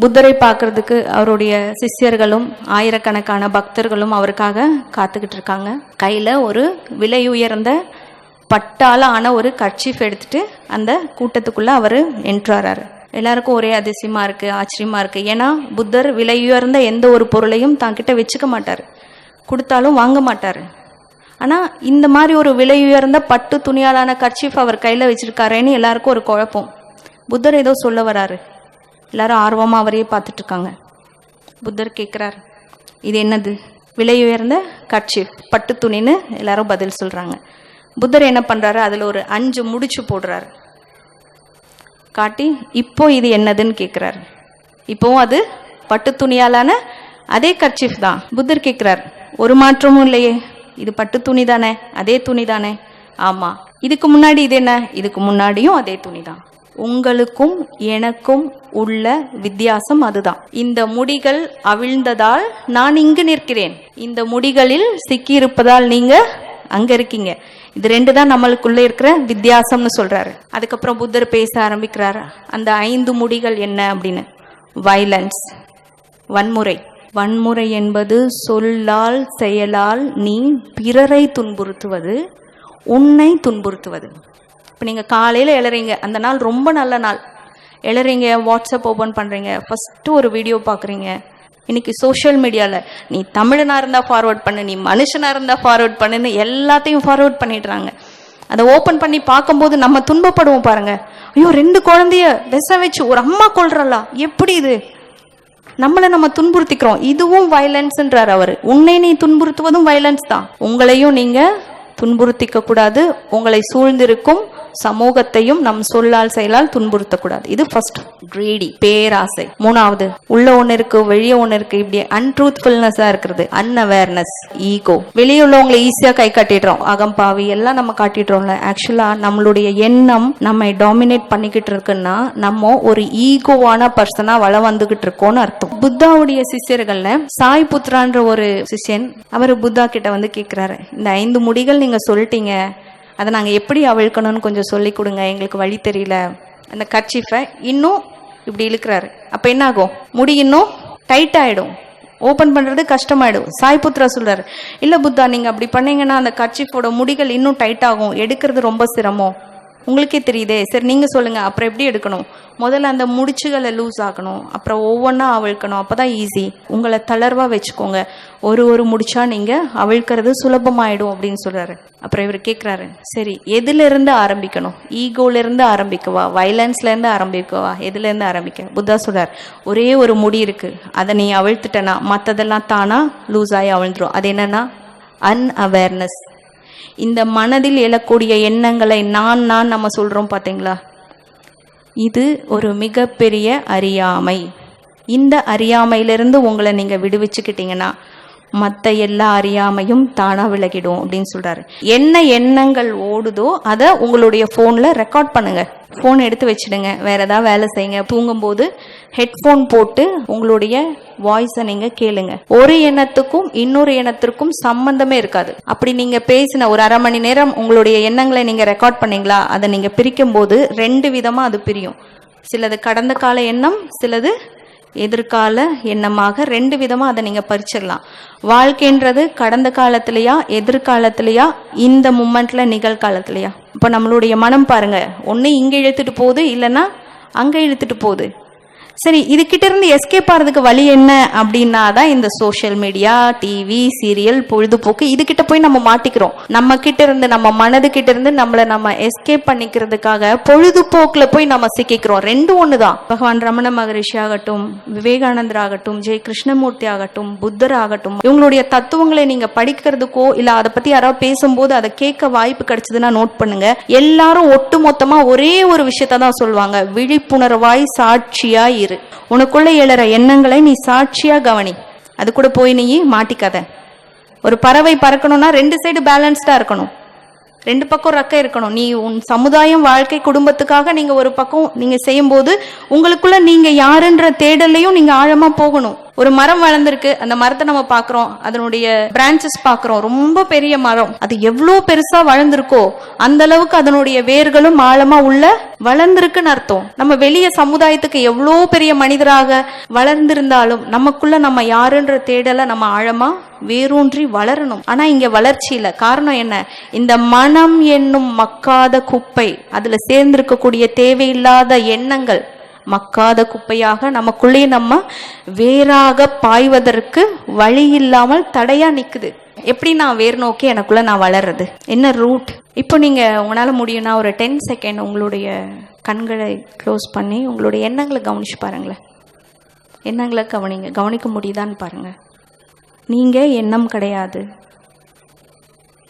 புத்தரை பார்க்கறதுக்கு அவருடைய சிஷ்யர்களும் ஆயிரக்கணக்கான பக்தர்களும் அவருக்காக காத்துக்கிட்டு இருக்காங்க. கையில் ஒரு விலை உயர்ந்த பட்டால ஆன ஒரு கர்ச்சீஃப் எடுத்துட்டு அந்த கூட்டத்துக்குள்ள அவர் என்ட்ராராரு. எல்லாருக்கும் ஒரே அதிசயமா இருக்கு, ஆச்சரியமா இருக்கு. ஏன்னா புத்தர் விலை உயர்ந்த எந்த ஒரு பொருளையும் தான் கிட்ட வச்சுக்க மாட்டாரு, கொடுத்தாலும் வாங்க மாட்டாரு. ஆனா இந்த மாதிரி ஒரு விலை உயர்ந்த பட்டு துணியாலான கர்ச்சீஃப் அவர் கையில வச்சிருக்காருன்னு எல்லாருக்கும் ஒரு குழப்பம். புத்தர் ஏதோ சொல்ல வராரு. எல்லாரும் ஆர்வமா அவரையே பார்த்துட்டு இருக்காங்க. புத்தர் கேட்கிறார், இது என்னது? விலை உயர்ந்த கர்ச்சீஃப், பட்டு துணின்னு எல்லாரும் பதில் சொல்றாங்க. புத்தர் என்ன பண்றாரு, அதுல ஒரு 5 முடிச்சு போடுறாரு. காட்டி இப்போ இது என்னதுன்னு கேட்கிறாரு. இப்போவும் அது பட்டு துணியாலான அதே கர்ச்சீஃப் தான். புத்தர் கேட்கிறார், ஒரு மாற்றமும் இல்லையே, இது பட்டு துணி தானே, அதே துணி தானே? ஆமா. இதுக்கு முன்னாடி இது என்ன? இதுக்கு முன்னாடியும் அதே துணி தான். உங்களுக்கும் எனக்கும் உள்ள வித்தியாசம் அதுதான். இந்த முடிகள் அவிழ்ந்ததால் நான் இங்கு நிற்கிறேன், இந்த முடிகளில் சிக்கி இருப்பதால் நீங்க அங்க இருக்கீங்க. இது 2 தான் நம்மளுக்குள்ள இருக்கிற வித்தியாசம்னு சொல்றாரு. அதுக்கப்புறம் புத்தர் பேச ஆரம்பிக்கிறாரு. அந்த 5 முடிகள் என்ன அப்படின்னு. வயலன்ஸ், வன்முறை. வன்முறை என்பது சொல்லால் செயலால் நீ பிறரை துன்புறுத்துவது, உன்னை துன்புறுத்துவது. இப்போ நீங்கள் காலையில் எழறீங்க, அந்த நாள் ரொம்ப நல்ல நாள், எழறீங்க, வாட்ஸ்அப் ஓப்பன் பண்ணுறீங்க, ஃபஸ்ட்டு ஒரு வீடியோ பார்க்குறீங்க. இன்னைக்கு சோஷியல் மீடியாவில் நீ தமிழனாக இருந்தால் ஃபார்வர்ட் பண்ணு, நீ மனுஷனாக இருந்தால் ஃபார்வர்ட் பண்ணுன்னு எல்லாத்தையும் ஃபார்வர்ட் பண்ணிடுறாங்க. அதை ஓப்பன் பண்ணி பார்க்கும்போது நம்ம துன்பப்படுவோம் பாருங்க. ஐயோ, 2 குழந்தைய விஷ வச்சு ஒரு அம்மா கொள்றலா, எப்படி இது? நம்மளை நம்ம துன்புறுத்திக்கிறோம். இதுவும் வயலன்ஸ்ன்றார் அவர். உன்னை நீ துன்புறுத்துவதும் வயலன்ஸ் தான். உங்களையும் நீங்க துன்புறுத்திக்க கூடாது, உங்களை சூழ்ந்திருக்கும் சமூகத்தையும் நம் சொல்லால் செயலால் துன்புறுத்தக்கூடாது. இது ஃபர்ஸ்ட், கிரீடி, பேராசை. 3வது, உள்ள ஒண்ணு இருக்கு வெளியே ஒண்ணு இருக்கு, இப்படி அன்ட்ரூத்ஃபுல்னஸா இருக்கிறது, அன்அவேர்னஸ், ஈகோ. வெளியே உள்ளவங்களை ஈஸியா கை காட்டிடுறோம், அகம்பாவி எல்லாம் நம்ம காட்டிடுறோம்ல. ஆக்சுவலா நம்மளுடைய எண்ணம் நம்மை டாமினேட் பண்ணிக்கிட்டு இருக்குன்னா நம்ம ஒரு ஈகோவான பர்சனா வளம் வந்துகிட்டு இருக்கோம்னு அர்த்தம். புத்தாவுடைய சிஷ்யர்கள்ல சாய் புத்ரான்ற ஒரு சிஷ்யன், அவர் புத்தா கிட்ட வந்து கேட்கிறாரு, இந்த 5 முடிகள் நீங்க சொல்லிட்டீங்க, அதை நாங்கள் எப்படி அவிழ்க்கணும்னு கொஞ்சம் சொல்லி கொடுங்க, எங்களுக்கு வழி தெரியல. அந்த கர்ச்சீஃபை இன்னும் இப்படி இழுக்கிறாரு. அப்போ என்ன ஆகும்? முடி இன்னும் டைட் ஆகிடும், ஓப்பன் பண்ணுறது கஷ்டமாயிடும். சாய்புத்ரா சொல்கிறார், இல்லை புத்தா, நீங்கள் அப்படி பண்ணீங்கன்னா அந்த கர்ச்சீஃபோட முடிகள் இன்னும் டைட் ஆகும், எடுக்கிறது ரொம்ப சிரமம், உங்களுக்கே தெரியுதே. சரி நீங்கள் சொல்லுங்கள், அப்புறம் எப்படி எடுக்கணும்? முதல்ல அந்த முடிச்சுகளை லூஸ் ஆகணும், அப்புறம் ஒவ்வொன்றா அவிழ்க்கணும், அப்போ தான் ஈஸி. உங்களை தளர்வாக வச்சுக்கோங்க, ஒரு முடிச்சா நீங்கள் அவிழ்க்கிறது சுலபமாயிடும் அப்படின்னு சொல்கிறாரு. அப்புறம் இவர் கேட்குறாரு, சரி எதுலேருந்து ஆரம்பிக்கணும்? ஈகோலேருந்து ஆரம்பிக்கவா, வயலன்ஸ்லேருந்து ஆரம்பிக்கவா, எதுலேருந்து ஆரம்பிக்க? புத்தா சொல்கிறார், ஒரே ஒரு முடி இருக்குது, அதை நீ அவிழ்த்துட்டனா மற்றதெல்லாம் தானாக லூஸ் ஆகி அவிழ்ந்துடும். அது என்னன்னா அன்அவேர்னஸ். இந்த மனதில் எழக்கூடிய எண்ணங்களை நான் நம்ம சொல்றோம் பாத்தீங்களா, இது ஒரு மிகப்பெரிய அறியாமை. இந்த அறியாமையிலிருந்து உங்களை நீங்க விடுவிச்சுக்கிட்டீங்கன்னா மற்ற எல்லா அறியாமையும் தானா விலகிடும் அப்படின்னு சொல்றாரு. என்ன எண்ணங்கள் ஓடுதோ அதை உங்களுடைய போன்ல ரெக்கார்ட் பண்ணுங்க. போன் எடுத்து வச்சிடுங்க, வேற ஏதாவது வேலை செய்யுங்க. தூங்கும்போது ஹெட்போன் போட்டு உங்களுடைய வாய்ஸை நீங்க கேளுங்க. ஒரு எண்ணத்துக்கும் இன்னொரு எண்ணத்திற்கும் சம்பந்தமே இருக்காது. அப்படி நீங்க பேசின ஒரு 1/2 மணி நேரம் உங்களுடைய எண்ணங்களை நீங்க ரெக்கார்ட் பண்ணீங்களா, அதை நீங்க பிரிக்கும் போது 2 விதமா அது பிரியும். சிலது கடந்த கால எண்ணம், சிலது எதிர்கால எண்ணமாக 2 விதமா அதை நீங்க பறிச்சிடலாம். வாழ்க்கைன்றது கடந்த காலத்திலயா எதிர்காலத்திலயா, இந்த மூமெண்ட்ல நிகழ்காலத்திலயா? இப்ப நம்மளுடைய மனம் பாருங்க, ஒண்ணு இங்க இழுத்துட்டு போகுது, இல்லைன்னா அங்க இழுத்துட்டு போகுது. சரி, இதுகிட்ட இருந்து எஸ்கேப் ஆகிறதுக்கு வழி என்ன அப்படின்னா தான் இந்த சோஷியல் மீடியா, டிவி, சீரியல், பொழுதுபோக்கு, இதுகிட்ட போய் நம்ம மாட்டிக்கிறோம். நம்ம கிட்ட இருந்து, நம்ம மனது கிட்ட இருந்து நம்மளை நம்ம எஸ்கேப் பண்ணிக்கிறதுக்காக பொழுதுபோக்குல போய் நம்ம சிக்கிக்கிறோம். 2 ஒன்று தான். பகவான் ரமண மகரிஷி ஆகட்டும், விவேகானந்தர் ஆகட்டும், ஜெய் கிருஷ்ணமூர்த்தி ஆகட்டும், புத்தர் ஆகட்டும், இவங்களுடைய தத்துவங்களை நீங்க படிக்கிறதுக்கோ இல்ல அதை பத்தி யாராவது பேசும்போது அதை கேட்க வாய்ப்பு கிடைச்சதுன்னா நோட் பண்ணுங்க. எல்லாரும் ஒட்டு மொத்தமா ஒரே ஒரு விஷயத்த தான் சொல்லுவாங்க, விழிப்புணர்வாய் சாட்சியா இரு. உனக்குள்ள எழற எண்ணங்களை நீ சாட்சியா கவனி, அது கூட போய் நீ மாட்டிக்காத. ஒரு பறவை பறக்கணும்னா 2 சைடு பேலன்ஸ்டா இருக்கணும், 2 பக்கம் ரெக்கை இருக்கணும். நீ உன் சமுதாயம், வாழ்க்கை, குடும்பத்துக்காக நீங்க ஒரு பக்கம் நீங்க செய்யும் போது உங்களுக்குள்ள நீங்க யாருன்ற தேடலையும் நீங்க ஆழமா போகணும். ஒரு மரம் வளர்ந்துருக்கு, அந்த மரத்தை நம்ம பாக்குறோம், அதனுடைய பிரான்ச்சஸ் பாக்குறோம், ரொம்ப பெரிய மரம். அது எவ்வளவு பெருசா வளர்ந்துருக்கோ அந்த அளவுக்கு அதனுடைய வேர்களும் ஆழமா உள்ள வளர்ந்துருக்குன்னு அர்த்தம். நம்ம வெளிய சமுதாயத்துக்கு எவ்வளவு பெரிய மனிதராக வளர்ந்திருந்தாலும் நமக்குள்ள நம்ம யாருன்ற தேடலை நம்ம ஆழமா வேரூன்றி வளரணும். ஆனா இங்க வளர்ச்சி இல்ல. காரணம் என்ன? இந்த மனம் என்னும் மக்காத குப்பை, அதுல சேர்ந்திருக்கக்கூடிய தேவையில்லாத எண்ணங்கள் மக்காத குப்பையாக நமக்குள்ளே நம்ம வேறாக பாய்வதற்கு வழி இல்லாமல் தடையா நிக்குது. எப்படி நான் வேர் நோக்கி எனக்குள்ள நான் வளர்றது? என்ன ரூட்? இப்போ நீங்க உங்களால முடியும்னா ஒரு 10 செகண்ட் உங்களுடைய கண்களை க்ளோஸ் பண்ணி உங்களுடைய எண்ணங்களை கவனிச்சு பாருங்களேன். எண்ணங்களை கவனிக்க முடியுதான்னு பாருங்க. நீங்க எண்ணம் கிடையாது,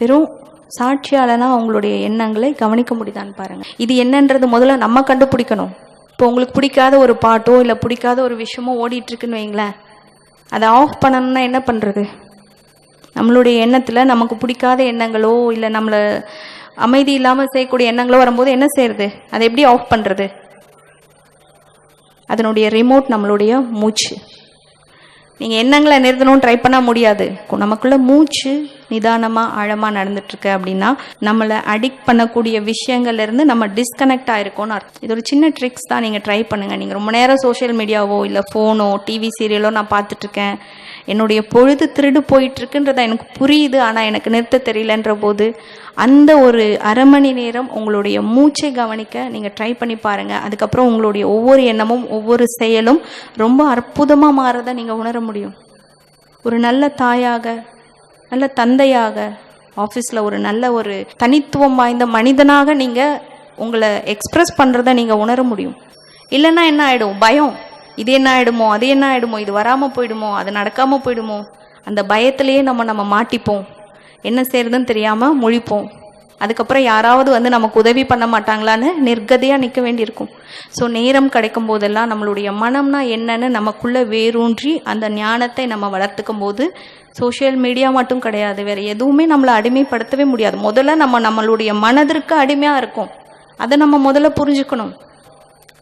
வெறும் சாட்சியாளனா உங்களுடைய எண்ணங்களை கவனிக்க முடியுதான்னு பாருங்க. இது என்னன்றது முதல்ல நம்ம கண்டுபிடிக்கணும். இப்போ உங்களுக்கு பிடிக்காத ஒரு பாட்டோ இல்லை பிடிக்காத ஒரு விஷயமோ ஓடிட்டு இருக்குன்னு வைங்களேன், அதை ஆஃப் பண்ணணும்னா என்ன பண்ணுறது? நம்மளுடைய எண்ணத்தில் நமக்கு பிடிக்காத எண்ணங்களோ இல்லை நம்மளை அமைதி இல்லாமல் செய்யக்கூடிய எண்ணங்களோ வரும்போது என்ன செய்யறது? அதை எப்படி ஆஃப் பண்ணுறது? அதனுடைய ரிமோட் நம்மளுடைய மூச்சு. நீங்கள் எண்ணங்களை நிறுத்தணும்னு ட்ரை பண்ண முடியாது. நமக்குள்ள மூச்சு நிதானமாக ஆழமாக நடந்துட்டுருக்கு அப்படின்னா நம்மளை அடிக்ட் பண்ணக்கூடிய விஷயங்கள்லேருந்து நம்ம டிஸ்கனெக்ட் ஆகிருக்கோன்னு அர்த்தம். இது ஒரு சின்ன ட்ரிக்ஸ் தான், நீங்கள் ட்ரை பண்ணுங்கள். நீங்கள் ரொம்ப நேரம் சோஷியல் மீடியாவோ இல்லை ஃபோனோ டிவி சீரியலோ நான் பார்த்துட்ருக்கேன், என்னுடைய பொழுது திருடு போயிட்டுருக்குன்றத எனக்கு புரியுது, ஆனால் எனக்கு நிறுத்த தெரியலன்ற போது அந்த ஒரு அரை மணி நேரம் உங்களுடைய மூச்சை கவனிக்க நீங்கள் ட்ரை பண்ணி பாருங்கள். அதுக்கப்புறம் உங்களுடைய ஒவ்வொரு எண்ணமும் ஒவ்வொரு செயலும் ரொம்ப அற்புதமாக மாறதை நீங்கள் உணர முடியும். ஒரு நல்ல தாயாக, நல்ல தந்தையாக, ஆஃபீஸில் ஒரு நல்ல ஒரு தனித்துவம் வாய்ந்த மனிதனாக நீங்கள் உங்களை எக்ஸ்ப்ரெஸ் பண்ணுறதை நீங்கள் உணர முடியும். இல்லைன்னா என்ன ஆகிடும்? பயம். இது என்ன ஆகிடுமோ, அது என்ன ஆகிடுமோ, இது வராமல் போயிடுமோ, அது நடக்காமல் போயிடுமோ, அந்த பயத்திலேயே நம்ம மாட்டிப்போம். என்ன செய்யறதுன்னு தெரியாமல் முழிப்போம். அதுக்கப்புறம் யாராவது வந்து நமக்கு உதவி பண்ண மாட்டாங்களான்னு நிர்கதியாக நிற்க வேண்டியிருக்கும். ஸோ நேரம் கிடைக்கும் போதெல்லாம் நம்மளுடைய மனம்னா என்னன்னு நமக்குள்ளே வேரூன்றி அந்த ஞானத்தை நம்ம வளர்த்துக்கும் போது சோஷியல் மீடியா மட்டும் கிடையாது, வேறு எதுவுமே நம்மளை அடிமைப்படுத்தவே முடியாது. முதல்ல நம்மளுடைய மனதிற்கு அடிமையாக இருக்கும். அதை நம்ம முதல்ல புரிஞ்சுக்கணும்.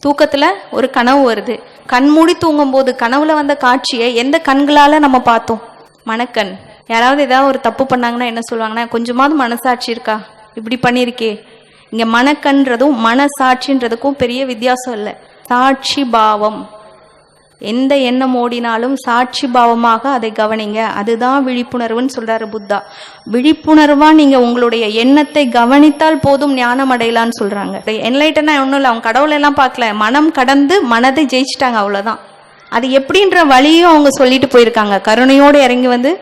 தூக்கத்தில் ஒரு கனவு வருது, கண்மூடி தூங்கும்போது கனவுல வந்த காட்சியை எந்த கண்களால் நம்ம பார்த்தோம்? மனக்கண். யாராவது ஏதாவது ஒரு தப்பு பண்ணாங்கன்னா என்ன சொல்லுவாங்கன்னா, கொஞ்சமாவது மனசாட்சி இருக்கா, இப்படி பண்ணியிருக்கே. இங்கே மனக்கன்றதும் மனசாட்சின்றதுக்கும் பெரிய வித்தியாசம் இல்லை. சாட்சி பாவம். எந்த எண்ணம் ஓடினாலும் சாட்சி பாவமாக அதை கவனிங்க, அதுதான் விழிப்புணர்வுன்னு சொல்றாரு புத்தா. விழிப்புணர்வா நீங்க உங்களுடைய எண்ணத்தை கவனித்தால் போதும் ஞானம் அடையலான்னு சொல்றாங்க. என்லைட்டனா ஒன்றும் இல்லை, அவங்க கடவுளை எல்லாம் பார்க்கல, மனம் கடந்து மனதை ஜெயிச்சிட்டாங்க, அவ்வளோதான். அது எப்படின்ற வழியும் அவங்க சொல்லிட்டு போயிருக்காங்க, கருணையோடு இறங்கி வந்து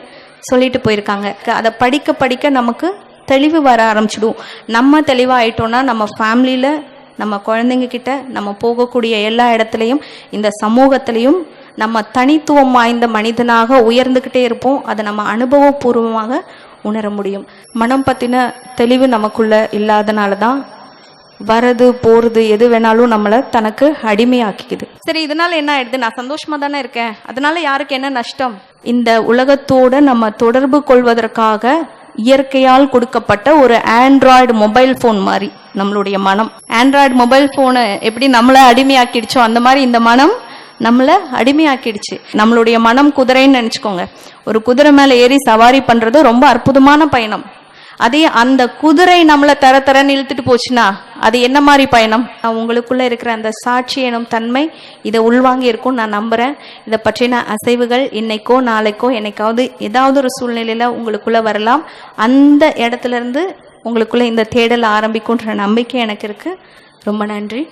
சொல்லிட்டு போயிருக்காங்க. அதை படிக்க படிக்க நமக்கு தெளிவு வர ஆரம்பிச்சிடும். நம்ம தெளிவாயிட்டோம்னா நம்ம ஃபேமிலியில், நம்ம குழந்தைங்க கிட்ட, நம்ம போகக்கூடிய எல்லா இடத்துலையும், இந்த சமூகத்திலையும் நம்ம தனித்துவம் வாய்ந்த மனிதனாக உயர்ந்துக்கிட்டே இருப்போம். அதை நம்ம அனுபவபூர்வமாக உணர முடியும். மனம் பற்றின தெளிவு நமக்குள்ள இல்லாதனால தான் வரது போகிறது எது வேணாலும் நம்மளை தனக்கு அடிமையாக்கிக்குது. சரி, இதனால என்ன ஆயிடுது? நான் சந்தோஷமா தானே இருக்கேன், அதனால யாருக்கு என்ன நஷ்டம்? இந்த உலகத்தோட நம்ம தொடர்பு கொள்வதற்காக இயற்கையால் கொடுக்கப்பட்ட ஒரு ஆண்ட்ராய்டு மொபைல் ஃபோன் மாதிரி நம்மளுடைய மனம். ஆண்ட்ராய்டு மொபைல் ஃபோனை எப்படி நம்மளை அடிமையாக்கிடுச்சோ அந்த மாதிரி இந்த மனம் நம்மளை அடிமையாக்கிடுச்சு. நம்மளுடைய மனம் குதிரைன்னு நினச்சிக்கோங்க. ஒரு குதிரை மேலே ஏறி சவாரி பண்ணுறது ரொம்ப அற்புதமான பயணம். அதே அந்த குதிரை நம்மளை தரன்னு இழுத்துட்டு போச்சுன்னா அது என்ன மாதிரி பயணம்? உங்களுக்குள்ள இருக்கிற அந்த சாட்சி எனும் தன்மை இதை உள்வாங்கி இருக்கும் நான் நம்புறேன். இதை பற்றின அசைவுகள் இன்னைக்கோ நாளைக்கோ என்னைக்காவது ஏதாவது ஒரு சூழ்நிலையில உங்களுக்குள்ள வரலாம். அந்த இடத்துல இருந்து உங்களுக்குள்ள இந்த தேடல் ஆரம்பிக்கும்ன்ற நம்பிக்கை எனக்கு இருக்கு. ரொம்ப நன்றி.